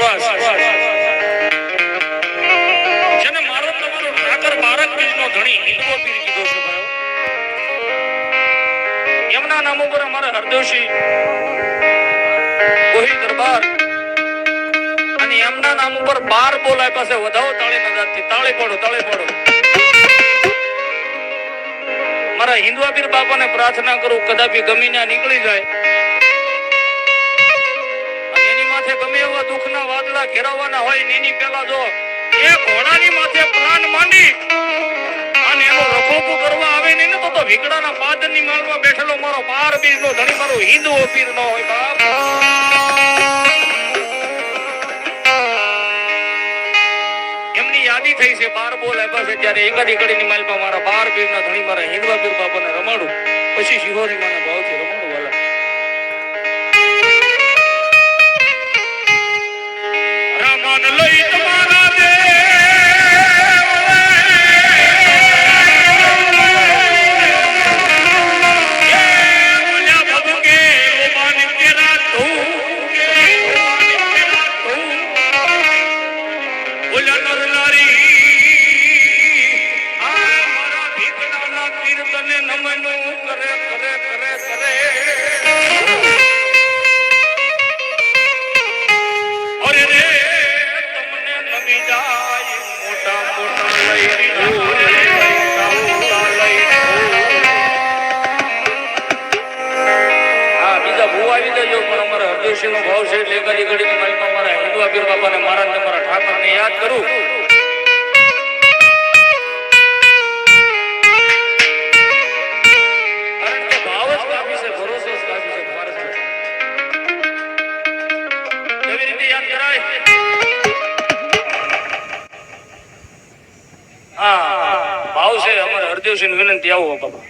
વિશ્વાસ જેને મારો તમારો ઠાકર બારક બીજનો ધણી હિંદવો પીર કીધો છે ભાઈ. એમના નામ ઉપર અમારા હરદેવસિંહ ગોહિલ દરબાર અને એમના નામ ઉપર 12 બોલાય પાસે વધાવો તાળી નજાતી તાળી પાડો મારા હિંદવા પીર બાપાને પ્રાર્થના કરું કદાપી ગમીને નીકળી જાય અને એની માથે ગમે એવા દુઃખના વાદળા ઘેરાવાના હોય ને એની પહેલા જો એ ઘોડાની માથે પ્લાન માંડી અને એનો રખોપો કરવા આવે ને તો વિકડાના પાદરની માળમાં બેઠેલો મારો 12 બીજનો ધણી મારો હિંદવો પીર નો હોય બાપ. યાદી થઈ છે 12 બોલ આપ્યા છે ત્યારે એકાદી કડીની માલપા મારા 12 બીજના ધણી મારા હિંદવા પીર બાપાને રમાડું પછી શિહોરી માના ભાવથી રમાડું વાલા. રામાન લઈ તમારા દે ભાવ છે એટલે એકાદી ઘડીની માલિકમાં મારા હિંદવા પીર બાપાને મારા તમારા ઠાકરને યાદ કરું. કારણ કે ભાવ જ કાફી છે, ભરોસો જ કાફી છે, ફરજ છે. કેવી રીતે યાદ કરાય? હા ભાવ છે અમારે હરદેવસિંહ વિનંતી આવો બાપા.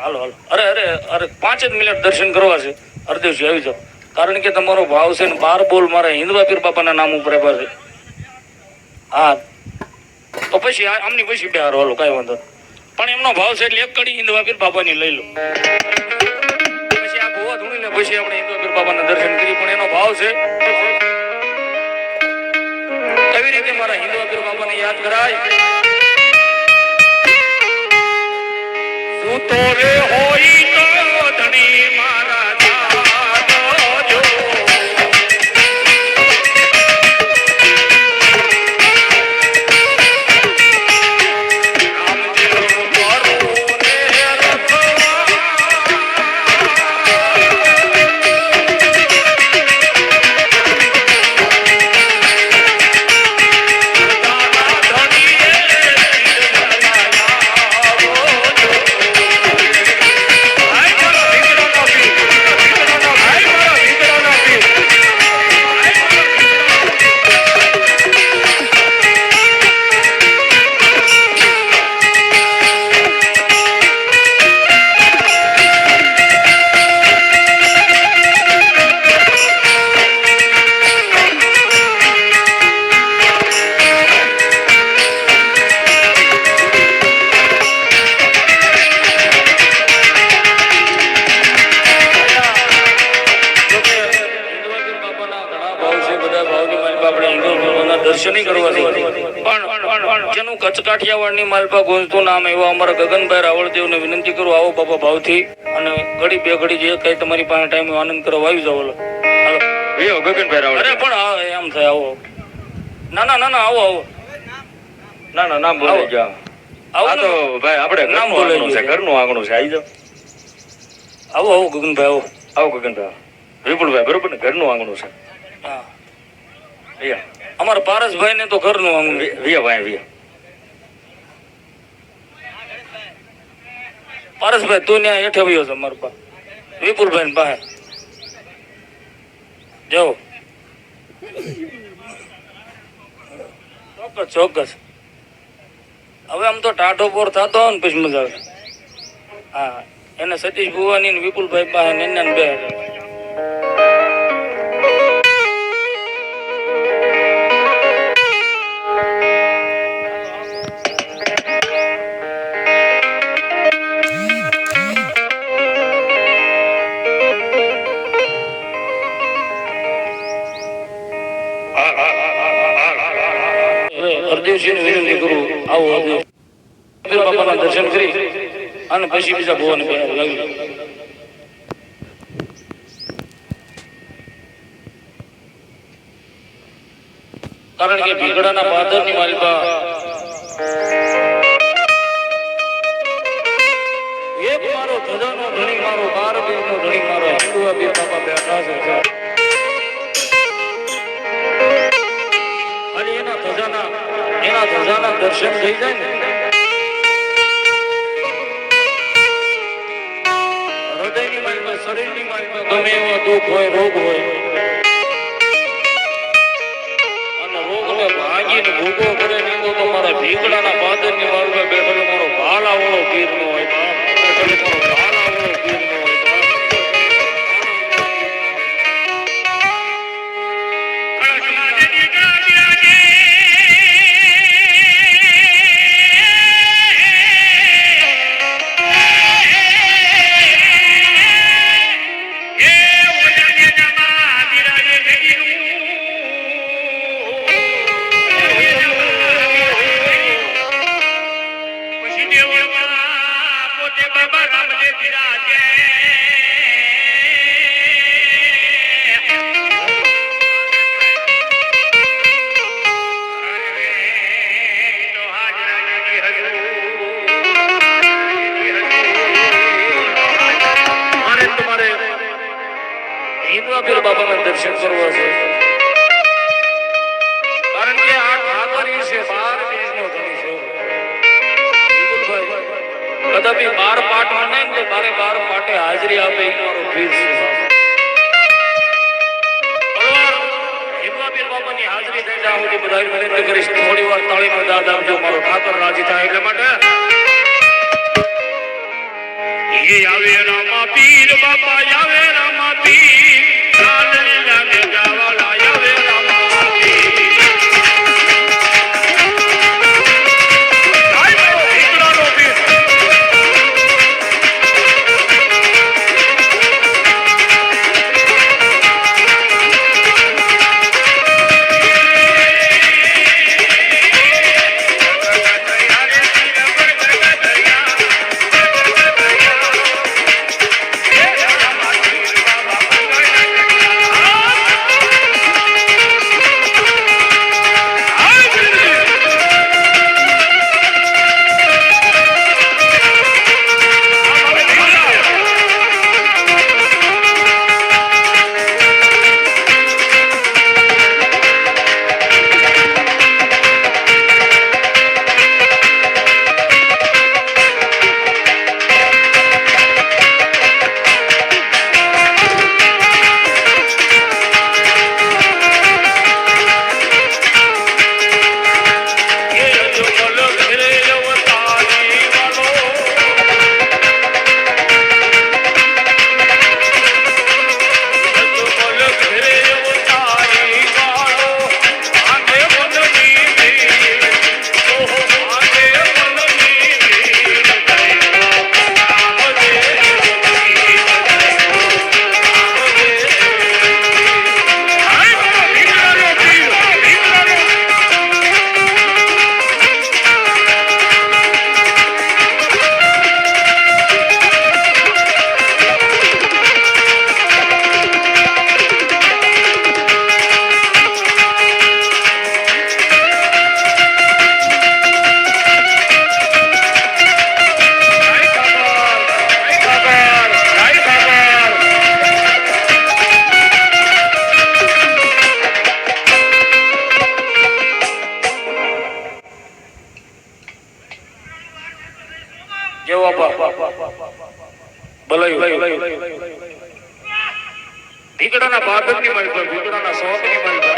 હાલો અરે 5 જ મિનિટ દર્શન કરવા છે. હરદેવસિંહ આવી જાઓ કારણ કે તમારો ભાવ છે ને 12 બોલ મારા હિંદવા પીર બાપાના નામ ઉપર આપ્યા છે. હા તો પછી આમની પછી બે હારો હાલો કાંઈ વાંધો પણ એમનો ભાવ છે એટલે એક કડી હિંદવા પીર બાપાની લઈ લો પછી આ ભૂવા ધૂણીને પછી આપણે હિંદવા પીર બાપાના દર્શન કરી પણ એનો ભાવ છે કેવી રીતે મારા હિંદવા પીર બાપાને યાદ કરાય. તું તો રે હોય તો ધણી મારા જેનું કચકાઠિયાવાડની માલપા ગુંજતું નામ એવા અમારા ગગનભાઈ રાવળદેવને વિનંતી કરું આવો બાપા ભાવથી અને ઘડી બે ઘડી જે કઈ તમારી પાસે ટાઈમ આનંદ કરવા આવી જાવ. હાલો ગગનભાઈ રાવળ. અરે પણ એમ થાય આવો ના આવો ના નામ બોલે જાઓ. આવો તો ભાઈ આપણે નામ બોલે છે ઘરનું આંગણું છે આવી જાવ. આવો ગગનભાઈ આવો ગગનભાઈ વિપુલભાઈ બરોબર ને ઘરનું આંગણું છે. હા અમારા પારસભાઈ ને તો ઘરનું આંગણું ભાઈ પારસભાઈ તું ત્યાં હેઠે આવ્યો છે અમારા પાસે વિપુલભાઈ પાસે જાઓ. ચોક્કસ હવે આમ તો ટાઢો પોર થતો હોય ને પછી મજા આવે. હા એને સતીશ ભુવાની ને વિપુલભાઈ પાસે ને બે આવો આવો પીર બાપાના દર્શન કરી અને પછી બીજા ભુવન લાવી કારણ કે ભીગડાના પાદરની માલિકા એક મારો ધજાનો ધણી મારો 12 બીરનો ધણી મારો હિન્દુઆ પીર બાપા બેઠા છે અને એના ધજાના દર્શન થઈ જાય ને હૃદયની માલિકા શરીરની માલિકા ગમે એવા દુઃખ હોય રોગ હોય ભૂગો કરે નહીં તો તમારા ભીગડાના પાદરની માર્ગે બેઠેલો મારો ભાલાવાળો પીર નો હોય બેઠેલો મારો ભાલાવાળો પીર નો હોય બાબાના દર્શન કરવા છે કારણ કે આ ઠાકરી છે 12 બીજનો ધણી છે કદાપી 12 પાઠમાં નહીં તો 12 પાઠે હાજરી આપે એ મારો પીર છે હિમવા પીર બાબાની હાજરી થઈ જાય હું બધા વિનંતી કરીશ થોડી વાર તાળીનો દાદ આપજો મારો ઠાકર રાજી થાય એટલે માટે ये आवे रामा पीर बाबा आवे रामा पीर चांदनी लागे जावाला आवे रामा पीर आई बोलो इकरारो पीर ભીગડાના બાદરની માલિકા ભીગડાના શોખની માલિકા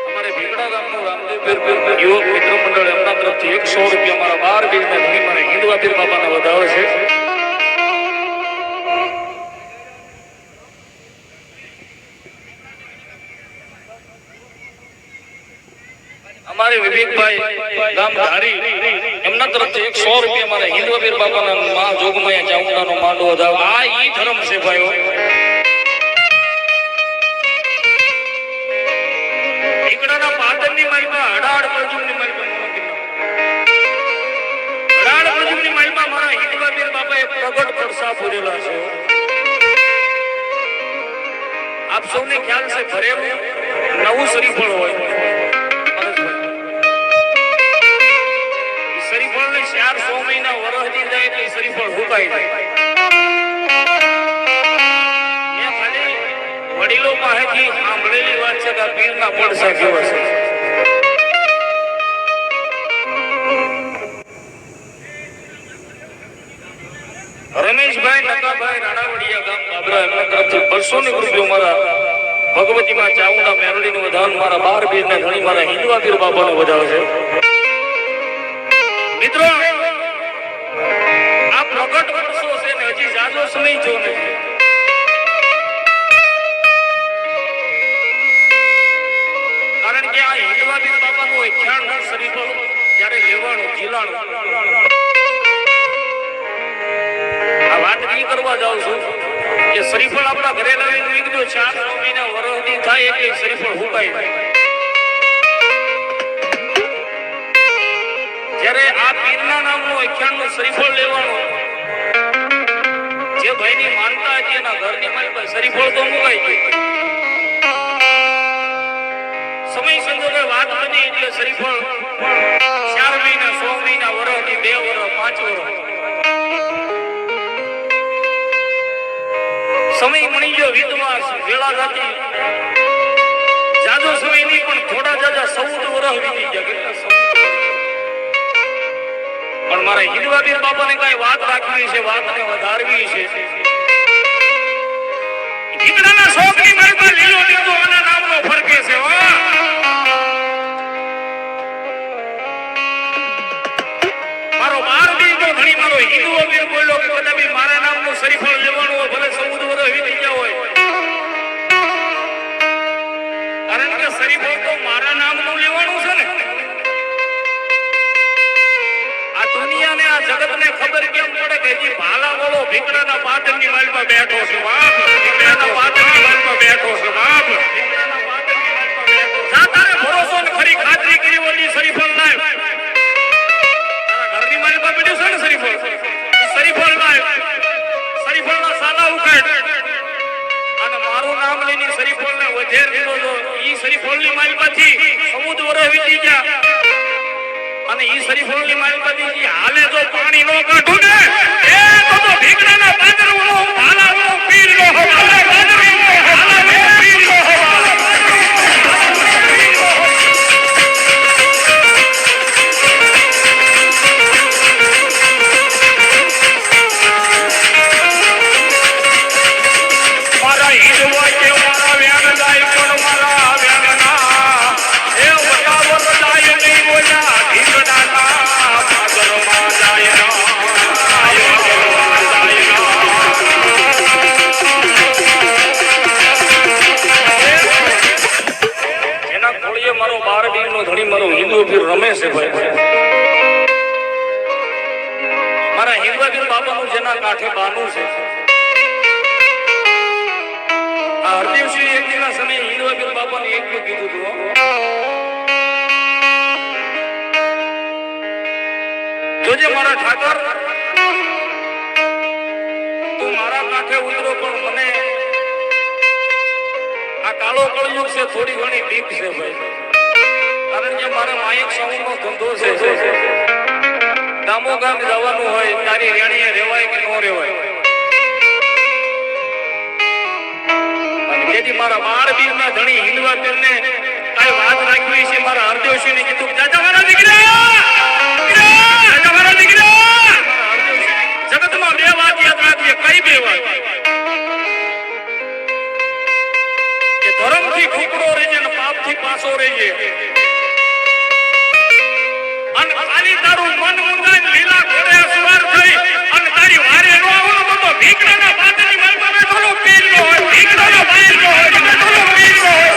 અમારે ભીગડા ગામનું રામદેવ યુવક મિત્ર મંડળ એમના તરફથી 100 રૂપિયા મારા 12 બીજના ધણી મને હિન્દુઆ પીર બાપાને વધાવે છે અમારે વિવેકભાઈ ગામ ધારી એમના તરફથી 100 રૂપિયા મારા હિન્દુઆ પીર બાપાના માં જોગમાયા ચામુંડાનો માંડવો વધાવ આ ઈ ધર્મ છે ભાઈઓ ભીગડાના પાદરની માલિકા હડાડ બાજુની પૂરેલા છે. આપ સૌને ખ્યાલ છે ભરેલું નવું શ્રીફળ હોય. શ્રીફળ ને 4-6 મહિના વરસથી જાય એટલે શ્રીફળ સુકાઈ જાય. મેં ખાલી વડીલો પાસેથી સાંભળેલી વાત છે કે પીરના પડસા કેવા છે. રમેશભાઈ નકાભાઈ રાણાવડિયા ગામ બાબરા એમના તરફથી 200 રૂપિયા મારા ભગવતીમાં ચાઉંડા મેરડીનું વધાન મારા 12 બીરના ધણી મારા હિંદવા પીર બાપાનું વધાવે છે. મિત્રો આ પ્રગટ વર્ષો છે ને હજી જાજો સમય જો ને કારણ કે આ હિંદવા પીર બાપાનું 91 શ્રીફળ જ્યારે લેવાનું જીલાણું વાત નહીં કરવા જાઉં છું કે શ્રીફળ આપણા ઘરે લાવીને નીકળ્યો 4-6 મહિના વરસથી થાય એટલે શ્રીફળ હુકાઈ જાય. જ્યારે આ પીરના નામનું 91 શ્રીફળ લેવાનું જે ભાઈની માનતા હતી એના ઘરની માલિક શ્રીફળ તો મુકાઈ ગયું. સમય સંજોગે વાત બની એટલે શ્રીફળ 4 મહિના 6 મહિના વરસથી 2 વર્ષ 5 વર્ષ સમય મળી ગયો. વિધવા વેળા જાતી જાજો સમય નહીં પણ થોડા જાજા 14 વર્ષ વીતી ગયા. કેટલા પણ મારા હિંદવા પીર બાપાને કઈ વાત રાખવી છે, વાતને વધારવી છે. દીકરાના શોખની માલમાં લીલો લીલો આના નામનો ફરકે છે. મારો 12 બીજો ધણી મારો હિંદુઓ પીર બોલ્યો કે કદાચ મારા નામનું શ્રીફળ લેવાનું હોય ભલે 14 વર્ષ વીતી ગયા હોય. કારણ કે શ્રીફળ તો મારા નામનું લેવાનું છે ને. આ દુનિયાને આ જગતને ખબર કેમ પડે કે હજી ભાલા વાળો ભીકડાના પાટણની માલમાં બેઠો છે. બાપ ભીકડાના પાટણની માલમાં બેઠો છે. બાપ ભીકડાના પાટણની માલમાં બેઠો છે. જા તારે ભરોસો ને ખરી ખાતરી કરી ઓલી શ્રીફળ લાવ. તારા ઘરની માલમાં બેઠો છે ને શ્રીફળ. શ્રીફળ લાવ. શ્રીફળના સાલા ઉખાડ અને મારું નામ લઈને શ્રીફળને વધેર દીધો. જો ઈ શ્રીફળની માલમાંથી 14 વર્ષ વીતી ગયા અને ઈ શ્રીફળની માલમાંથી હાલે જો પાણી નો કાઢું ને એ તો ભીકડાના પાદરવાળો ભાલાવાળો પીરનો હવાલે પાદરવાળો ભાલાવાળો પીરનો હવાલે. મારા હિંદવા કે મારા વ્યાન જાય પણ મારા વ્યાનના એ વટાવર જાય નહીં બોલ્યા ભીકડાના પાદરમાં જાય એના ખોળીએ મારો 12 બીનો ધણી મારો હિંદુ પીર રમે છે. ભાઈ મારા હિંદવા પીર બાપાનું જેના કાંઠે બાનું છે. આ હરદેવસિંહ એક દિના સમયે હિંદવા પીર બાપાને એટલું કીધું હતું જોજે મારા ઠાકર તું મારા કાંઠે ઉતરો પણ મને આ કાળો કળયુગ છે થોડી ઘણી બીક છે ભાઈ. કારણ કે મારા માયક સમૂહનો ધંધો છે. ગામો ગામ જવાનું હોય તારી રેણીએ રેવાય કે ન રેવાય. જેથી મારા 12 બીરના ધણી હિંદવા પીરને કઈ વાત રાખવી છે. મારા હરદેવસિંહને કીધું ચાચા મારા દીકરા જગતમાં 2 વાત યાદ રાખીએ. કઈ 2 વાત? કે ધર્મથી ખુકડો રહેજે ને પાપથી પાછો રહેજે. અને ખાલી તારું મન મુંદાઈને લીલા ઘોડે સવાર થઈ અને તારી વારે નો આવવાનું તો ભીકડાના પાદરની માલમાં બેઠોલો પીરનો હોય. ભીકડાના પીરનો હોય. બેઠોલો પીરનો હોય.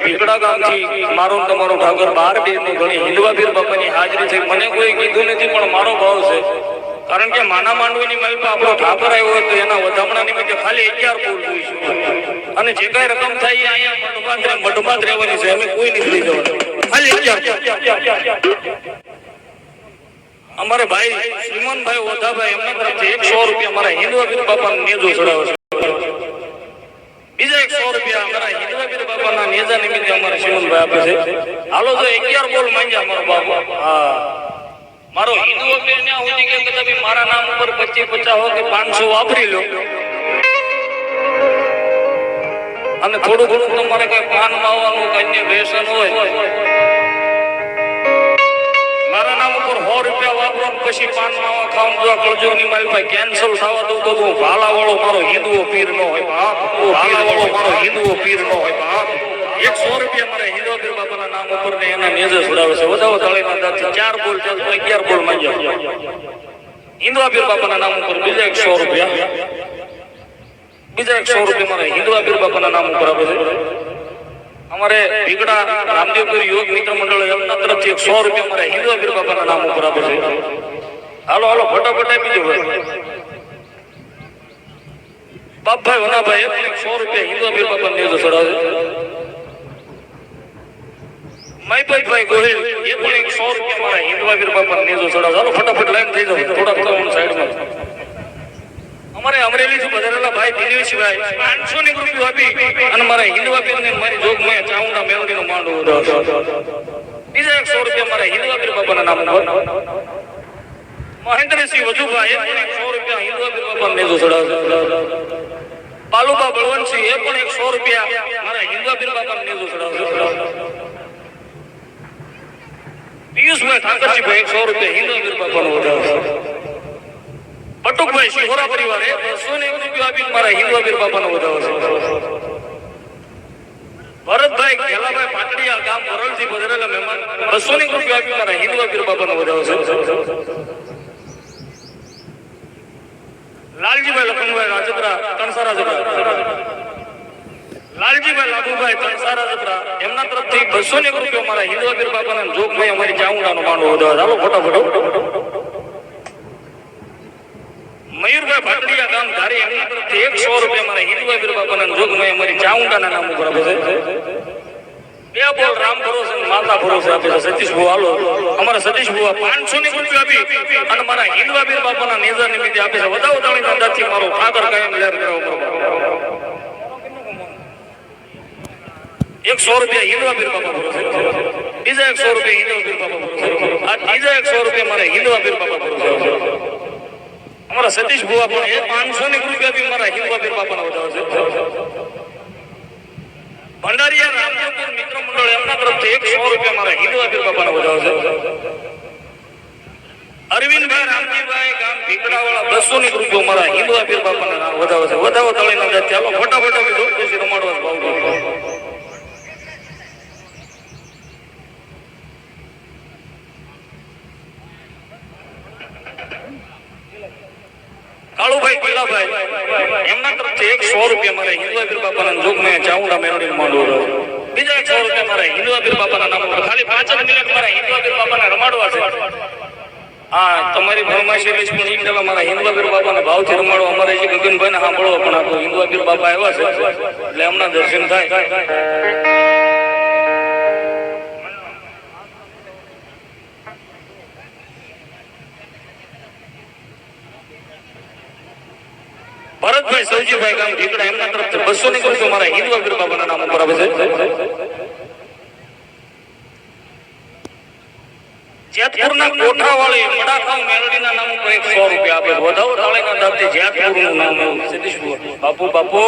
ભીકડા ગામથી મારો ને તમારો ઠાકર 12 ની ઘણી હિંદવાપીર બાપાની હાજરી થઈ. મને કોઈ કીધું નથી પણ મારો ભાવ છે, કારણ કે માના માંડવીની માલપા આપણો ઠાકર આવ્યો હોય તો એના વધામણા નિમિત્તે ખાલી 11 બોલ જોઈશું, અને જે કઈ રકમ થાય એ અહીંયા મઢમાં જ રહેવાની છે. અમે કોઈ નથી લઈ જવાનું, ખાલી 11. અમારે ભાઈ શ્રીમનભાઈ ઓધાભાઈ એમના તરફથી 100 રૂપિયા મારા હિંદવાપીર બાપાને નેજો ચડાવે છે. બીજા 100 રૂપિયા અમારા હિંદવાપીર બાપાના નેજા નિમિત્તે અમારે શ્રીમનભાઈ આપે છે. હાલો તો 11 બોલ માંગ્યા મારો બાપુ. હા, મારો હિંદવાપીર ને હું કે તમે મારા નામ ઉપર 25, 50 હો કે 500 વાપરી લો, અને થોડું ઘણું તમારે કઈ પાન માવાનું કઈ વ્યસન હોય, મારા નામ ઉપર 100 રૂપિયા વાપરો પછી પાન માવા ખાવ જો કળજુગની માલપા કેન્સલ થવા દઉં તો હું ભાલા વાળો મારો હિન્દુઓ પીર નો હોય બાપ, ભાલા વાળો મારો હિન્દુઓ પીર નો હોય બાપ. 100 રૂપિયા મારા હિંદવાપીર બાપાના નામ ઉપર ને એના નેજે છોડાવે છે. વધાવો તળીના દાંતથી 4 બોલ ચાલ તો 11 બોલ માંગ્યા હિંદવાપીર બાપાના નામ ઉપર. બીજા 100 રૂપિયા, બીજા 100 રૂપિયા મારા હિંદવાપીર બાપાના નામ ઉપર આપે છે. અમારે ભીગડા રામદેવપુર યોગ મિત્ર મંડળ એમના તરફથી 100 રૂપિયા મારા હિંદવાપીર બાપાના નામ ઉપર આપે છે. હાલો હાલો ફટાફટ આપી દો ભાઈ. બાપભાઈ વનાભાઈ 100 રૂપિયા હિંદવાપીર બાપાને નેજો ચડાવે. મયભાઈ ગોહિલ એ પણ 100 રૂપિયા મારા હિંદવાપીર બાપાને નેજો ચડાવે. હાલો ફટાફટ લાઈન થઈ જાવ, થોડાક તો સાઈડમાં. અમારે અમરેલીથી બધારેલા ભાઈ દિનેશભાઈ 500 ની રૂપિયા આપી અને મારા હિંદવાપીરને મારી જોગમાં ચાઉંડા મેલડીનો માંડવો ઉડાવશે. બીજા 100 રૂપિયા મારા હિંદવાપીર બાપાના નામ ઉપર. મહેન્દ્રસિંહ વજુભાઈ 100 રૂપિયા હિંદવાપીર બાપાને નેજો ચડાવશે. બાલુબા બળવંતસિંહ એ પણ 100 રૂપિયા મારા હિંદવાપીર બાપાને નેજો ચડાવશે. પિયુષભાઈ ઠાકરજીભાઈ 100 રૂપિયા હિંદવાપીર બાપાનો વધાવશે. પટુકભાઈ શિહોરા પરિવારે 201 રૂપિયા આપીને મારા હિંદવાપીર બાપાનો વધાવો છે. ભરતભાઈ ખેલાભાઈ પાટડિયા ગામ વરણથી પધારેલા મહેમાન 201 રૂપિયા આપી મારા હિંદવાપીર બાપાનો વધાવો છે. લાલજીભાઈ લખનભાઈ રાજપરા તણસારા જબરા, લાલજીભાઈ લાભુભાઈ તણસારા જબરા એમના તરફથી 201 રૂપિયા મારા હિંદવાપીર બાપાના જોગભાઈ અમારી ચાઉંડાનો માંડવો વધાવો. ચાલો ફટાફટ. મયુરભાઈ ભાટડિયા ગામ ધારી એમના તરફથી 100 રૂપિયા મારા હિંદવાપીર બાપાના જોગમાં અમારી ચાઉંડાના નામ ઉપર આપે છે. 2 બોલ રામ ભરોસે માતા ભરોસે આપે છે. સતીશ ભુવા હાલો અમારા સતીશ ભુવા 500 ની રૂપિયા આપી અને મારા હિંદવાપીર બાપાના નેજા નિમિત્તે આપે છે. વધાવો તાળીના દાંતથી મારો ઠાકર કાયમ લહેર કરાવો. 100 રૂપિયા હિંદવાપીર બાપા ભરોસે. બીજા 100 રૂપિયા હિંદવાપીર બાપા ભરોસે. આ બીજા 100 રૂપિયા મારા હિંદવાપીર બાપા ભરોસે. અમારા સતીશ ભુવા પણ 500 ની રૂપિયા બી મારા હિંદવાપીર બાપાના વધાવે છે. ભંડારીયા રામદેવપુર મિત્ર મંડળ એમના તરફથી 100 રૂપિયા મારા હિંદવાપીર બાપાના વધાવે છે. અરવિંદભાઈ રામજીભાઈ ગામ ભીકડાવાળા 200 ની રૂપિયા મારા હિંદવાપીર બાપાના નામ વધાવે છે. વધાવો તળીના દાંત ચાલો ફટાફટ અમે દોડથી રમાડવા ભાવ. કાળુભાઈ કિલ્લાભાઈ એમના તરફથી 100 રૂપિયા મારા હિંદવાપીર બાપાના જોગમાં ચાઉંડા મેળવીને માંડવો. બીજા 100 રૂપિયા મારા હિંદવાપીર બાપાના નામ ઉપર. ખાલી 5 મિનિટ મારા હિંદવાપીર બાપાના રમાડવા છે. હા, તમારી ફરમાઈશ એટલે પણ ઈ પેલા મારા હિંદવાપીર બાપાના ભાવથી રમાડવા. અમારે જે ગગનભાઈ ને સાંભળો પણ આ હિંદવાપીર બાપા આવ્યા છે એટલે એમના દર્શન થાય. ભરતભાઈ સૌજીભાઈ ગામ ભીકડા એમના તરફથી 200 ની રૂપિયા મારા હિંદવાપીર બાપાના નામ ઉપર આવે છે. જેતપુરના કોઠાવાળી મડાખાવ મેલડીના નામ ઉપર 100 રૂપિયા આપે. વધાવો તાળીના દાંતથી જેતપુરનું નામ સતીશ બાપુ. બાપુ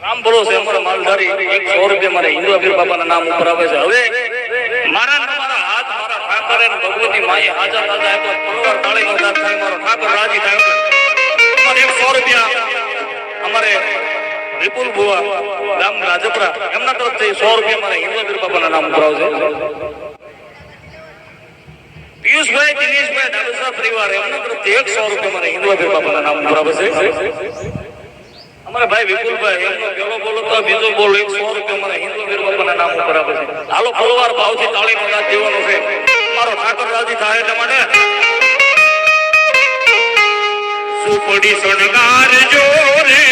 રામ ભરોસે અમારા માલધારી 100 રૂપિયા મારા હિંદવાપીર બાપાના નામ ઉપર આવે છે. હવે મારા હાથ મારા ઠાકર અને ભગવતી માએ હાજર હાજર આપ્યો. પરોવાર તાળીનો દાંત થાય મારો ઠાકર રાજી થાય. અમારે 100 રૂપિયા અમારે વિપુલ ભુવા ગામ રાજપરા એમના તરફથી 100 રૂપિયા મારા હિંદવાપીર બાપાના નામ ઉપર આવશે. પિયુષભાઈ દિનેશભાઈ ડાબસા પરિવાર એમના તરફથી 100 રૂપિયા મારા હિંદવાપીર બાપાના નામ ઉપર આવે છે. અરે ભાઈ વિપુલભાઈ એમનો પેલો બોલો તો બીજો બોલ 100 રૂપિયા મને હિન્દુ વીર બાપાના નામ ઉપર આપે છે. હાલો ફળવાર ભાવથી તાળીનો નાદ દેવાનો છે. મારો ઠાકર રાજી થાય એટલા માટે સુપડી શણગાર જો રે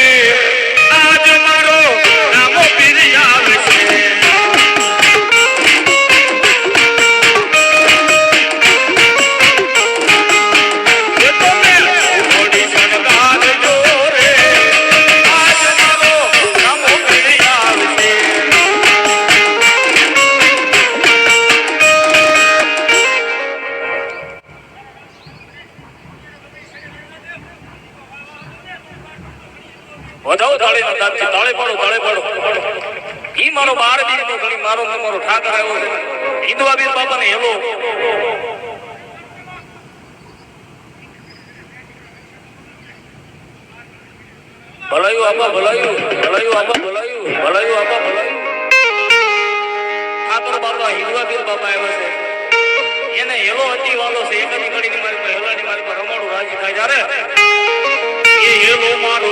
આજ મારો નામો પીર આવે છે. વધાવો તાળીનો દાદથી તાળે પાડો ઈ મારો 12 દી નો ઘણી મારો ઠાકર આવ્યો છે. હિન્દવા બીર બાપાને હેલો ભલાયું આપા ભલાયું ઠાકર બાપા હિન્દવા બીર બાપા આવ્યો છે. એને હેલો અતિ વાલો છે. એકની ઘડીની મારી પર હેલાની મારી પર રમાડું રાજી થાય જ્યારે એ હેલો મારો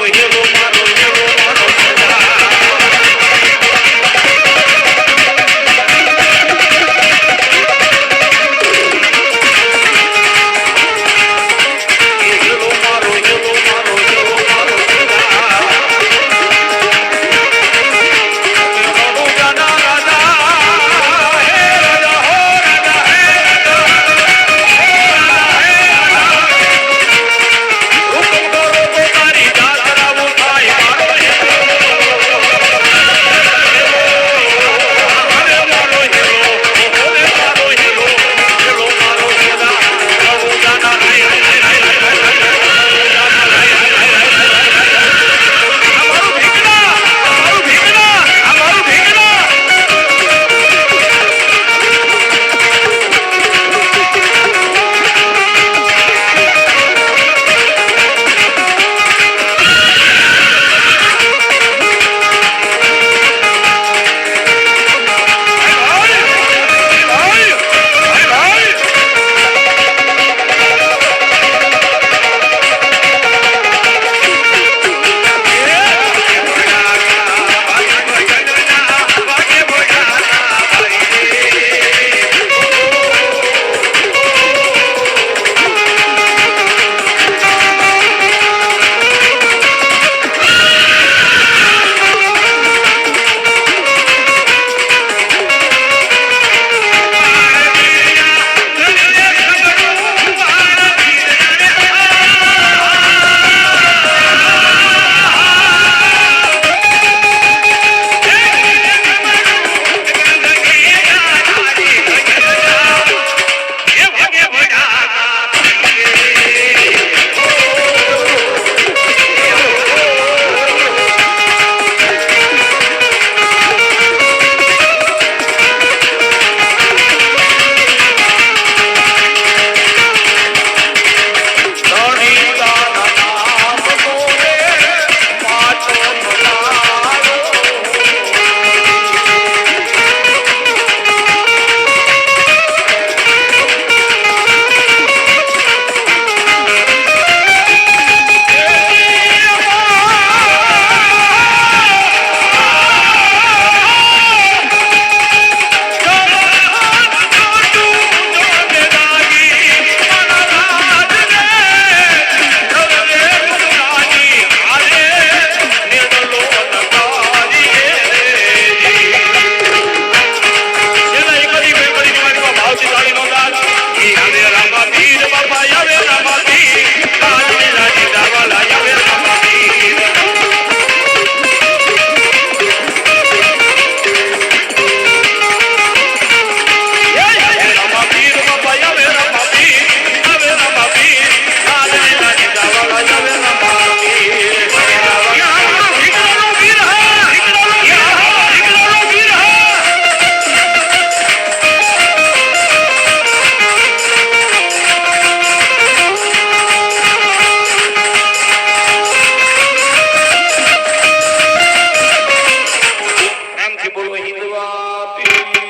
બોલો હિન્દવા